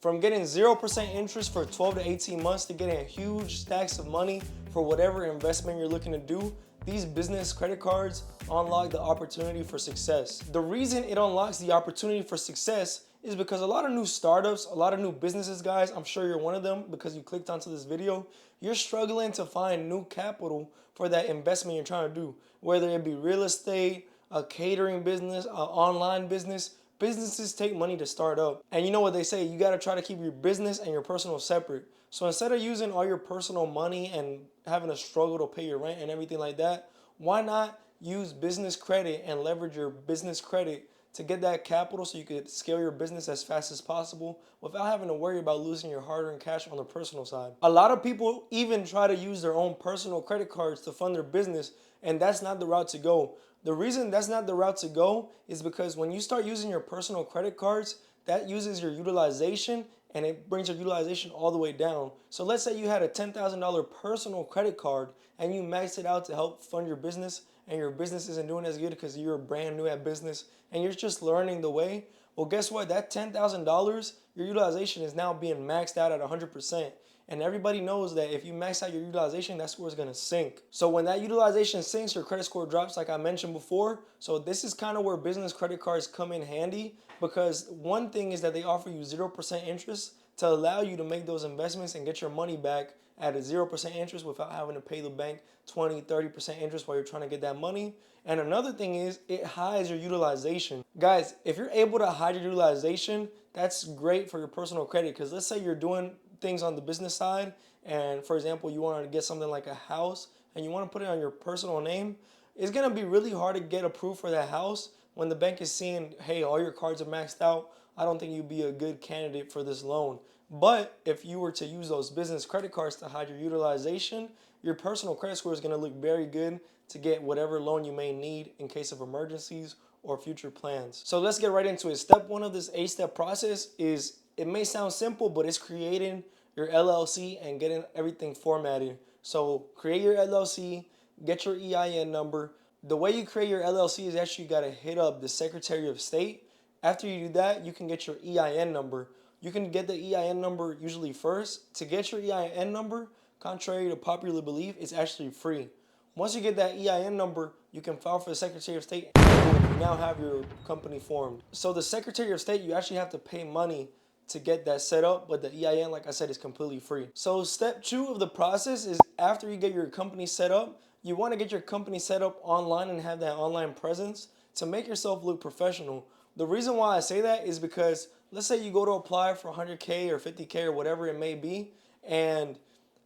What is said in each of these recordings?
From getting 0% interest for 12 to 18 months to getting huge stacks of money for whatever investment you're looking to do, these business credit cards unlock the opportunity for success. The reason it unlocks the opportunity for success is because a lot of new startups, a lot of new businesses, guys, I'm sure you're one of them because you clicked onto this video, you're struggling to find new capital for that investment you're trying to do, whether it be real estate, a catering business, an online business. Businesses take money to start up. And you know what they say, you gotta try to keep your business and your personal separate. So instead of using all your personal money and having a struggle to pay your rent and everything like that, why not use business credit and leverage your business credit to get that capital so you could scale your business as fast as possible without having to worry about losing your hard-earned cash on the personal side. A lot of people even try to use their own personal credit cards to fund their business, and that's not the route to go. The reason that's not the route to go is because when you start using your personal credit cards, that uses your utilization and it brings your utilization all the way down. So let's say you had a $10,000 personal credit card and you maxed it out to help fund your business, and your business isn't doing as good because you're brand new at business and you're just learning the way. Well, guess what? That $10,000, your utilization is now being maxed out at 100%. And everybody knows that if you max out your utilization, that's where it's gonna sink. So when that utilization sinks, your credit score drops like I mentioned before. So this is kind of where business credit cards come in handy, because one thing is that they offer you 0% interest to allow you to make those investments and get your money back at a 0% interest without having to pay the bank 20, 30% interest while you're trying to get that money. And another thing is it hides your utilization. Guys, if you're able to hide your utilization, that's great for your personal credit, because let's say you're doing things on the business side and, for example, you want to get something like a house and you want to put it on your personal name. It's going to be really hard to get approved for that house when the bank is seeing, hey, all your cards are maxed out. I don't think you'd be a good candidate for this loan. But if you were to use those business credit cards to hide your utilization, your personal credit score is going to look very good to get whatever loan you may need in case of emergencies or future plans. So let's get right into it. Step one of this 8-step process is, it may sound simple, but it's creating your LLC and getting everything formatted. So create your LLC, get your EIN number. The way you create your LLC is actually you gotta hit up the Secretary of State. After you do that, you can get your EIN number. You can get the EIN number usually first. To get your EIN number, contrary to popular belief, it's actually free. Once you get that EIN number, you can file for the Secretary of State and you now have your company formed. So the Secretary of State, you actually have to pay money to get that set up, but the EIN, like I said, is completely free. So step 2 of the process is, after you get your company set up, you want to get your company set up online and have that online presence to make yourself look professional. The reason why I say that is because let's say you go to apply for 100K or 50K or whatever it may be, and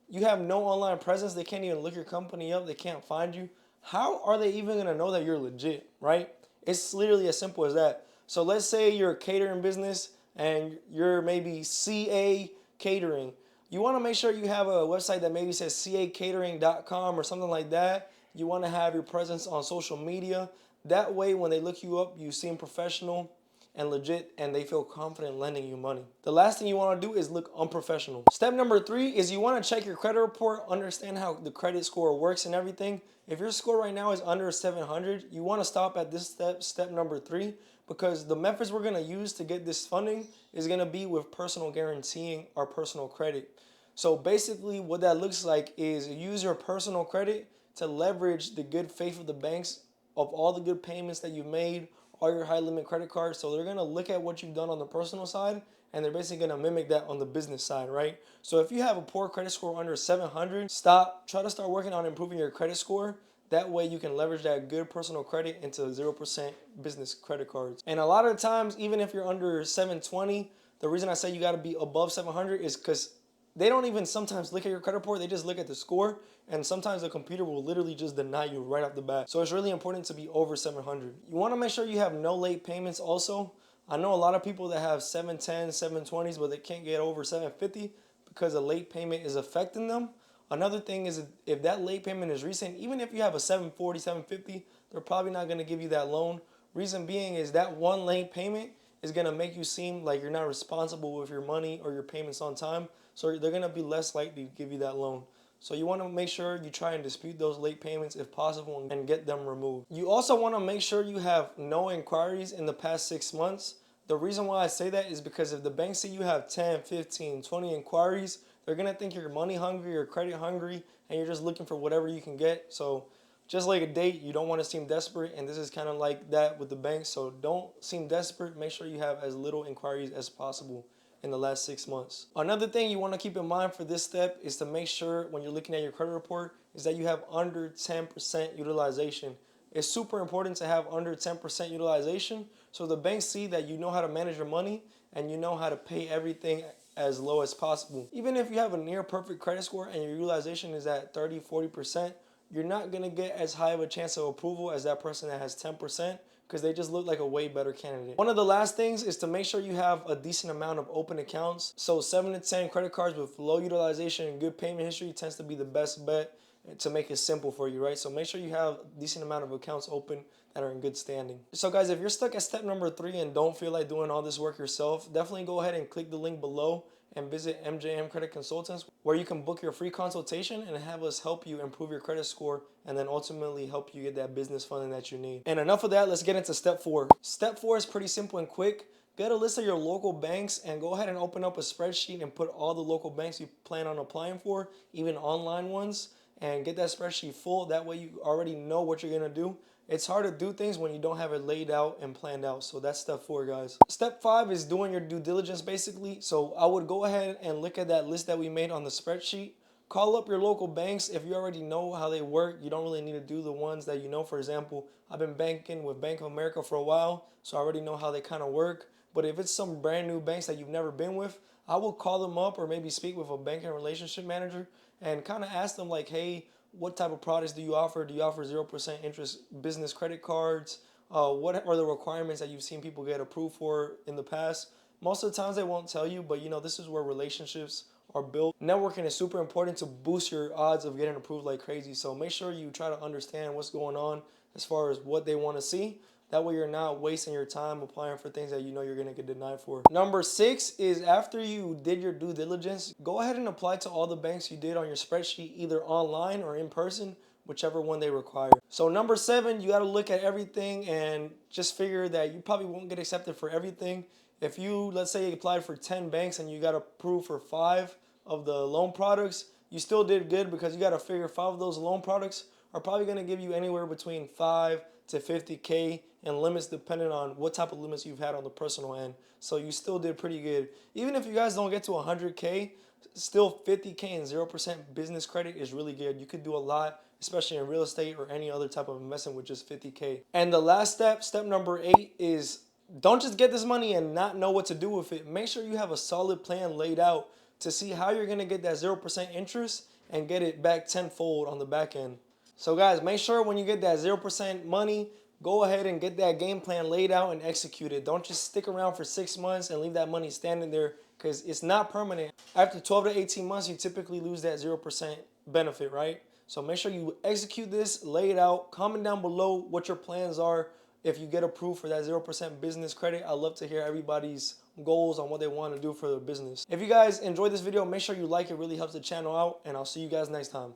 you have no online presence. They can't even look your company up. They can't find you. How are they even going to know that you're legit, right? It's literally as simple as that. So let's say you're a catering business and you're maybe CA Catering. You want to make sure you have a website that maybe says cacatering.com or something like that. You want to have your presence on social media. That way, when they look you up, you seem professional and legit, and they feel confident lending you money. The last thing you want to do is look unprofessional. Step number 3 is you want to check your credit report, understand how the credit score works and everything. If your score right now is under 700, you want to stop at this step number 3, because the methods we're going to use to get this funding is going to be with personal guaranteeing our personal credit. So basically what that looks like is use your personal credit to leverage the good faith of the banks of all the good payments that you've made, all your high limit credit cards. So they're going to look at what you've done on the personal side and they're basically going to mimic that on the business side, right? So if you have a poor credit score under 700, try to start working on improving your credit score. That way you can leverage that good personal credit into 0% business credit cards. And a lot of the times, even if you're under 720, the reason I say you got to be above 700 is because they don't even sometimes look at your credit report. They just look at the score, and sometimes the computer will literally just deny you right off the bat. So it's really important to be over 700. You want to make sure you have no late payments also. I know a lot of people that have 710, 720s, but they can't get over 750 because a late payment is affecting them. Another thing is, if that late payment is recent, even if you have a 740, 750, they're probably not going to give you that loan. Reason being is that one late payment is going to make you seem like you're not responsible with your money or your payments on time. So they're going to be less likely to give you that loan. So you want to make sure you try and dispute those late payments if possible and get them removed. You also want to make sure you have no inquiries in the past 6 months. The reason why I say that is because if the bank see you have 10, 15, 20 inquiries, they're gonna think you're money hungry or credit hungry and you're just looking for whatever you can get. So just like a date, you don't want to seem desperate, and this is kind of like that with the bank. So don't seem desperate. Make sure you have as little inquiries as possible in the last 6 months. Another thing you want to keep in mind for this step is to make sure when you're looking at your credit report is that you have under 10% utilization. It's super important to have under 10% utilization so the banks see that you know how to manage your money and you know how to pay everything as low as possible. Even if you have a near perfect credit score and your utilization is at 30, 40%, you're not gonna get as high of a chance of approval as that person that has 10% because they just look like a way better candidate. One of the last things is to make sure you have a decent amount of open accounts. So 7 to 10 credit cards with low utilization and good payment history tends to be the best bet to make it simple for you, right? So make sure you have a decent amount of accounts open that are in good standing. So guys, if you're stuck at step number 3 and don't feel like doing all this work yourself, definitely go ahead and click the link below and visit MJM Credit Consultants, where you can book your free consultation and have us help you improve your credit score and then ultimately help you get that business funding that you need. And enough of that, let's get into step 4. Step 4 is pretty simple and quick. Get a list of your local banks and go ahead and open up a spreadsheet and put all the local banks you plan on applying for, even online ones, and get that spreadsheet full. That way you already know what you're gonna do. It's hard to do things when you don't have it laid out and planned out. So that's step 4, guys. Step 5 is doing your due diligence, basically. So I would go ahead and look at that list that we made on the spreadsheet. Call up your local banks. If you already know how they work, you don't really need to do the ones that you know. For example, I've been banking with Bank of America for a while, so I already know how they kind of work. But if it's some brand new banks that you've never been with, I will call them up or maybe speak with a banking relationship manager and kind of ask them like, hey, what type of products do you offer? Do you offer 0% interest business credit cards? What are the requirements that you've seen people get approved for in the past? Most of the times they won't tell you, but you know, this is where relationships are built. Networking is super important to boost your odds of getting approved like crazy. So make sure you try to understand what's going on as far as what they want to see. That way you're not wasting your time applying for things that you know you're going to get denied for. Number 6 is after you did your due diligence, go ahead and apply to all the banks you did on your spreadsheet, either online or in person, whichever one they require. So number 7, you got to look at everything and just figure that you probably won't get accepted for everything. If you, let's say you applied for 10 banks and you got approved for 5 of the loan products, you still did good because you got to figure 5 of those loan products are probably going to give you anywhere between 5 to 50K and limits depending on what type of limits you've had on the personal end. So you still did pretty good. Even if you guys don't get to 100K, still 50K and 0% business credit is really good. You could do a lot, especially in real estate or any other type of investment with just 50K. And the last step, step number 8, is don't just get this money and not know what to do with it. Make sure you have a solid plan laid out to see how you're going to get that 0% interest and get it back tenfold on the back end. So guys, make sure when you get that 0% money, go ahead and get that game plan laid out and execute it. Don't just stick around for 6 months and leave that money standing there because it's not permanent. After 12 to 18 months, you typically lose that 0% benefit, right? So make sure you execute this, lay it out. Comment down below what your plans are if you get approved for that 0% business credit. I'd love to hear everybody's goals on what they want to do for their business. If you guys enjoyed this video, make sure you like it. It really helps the channel out, and I'll see you guys next time.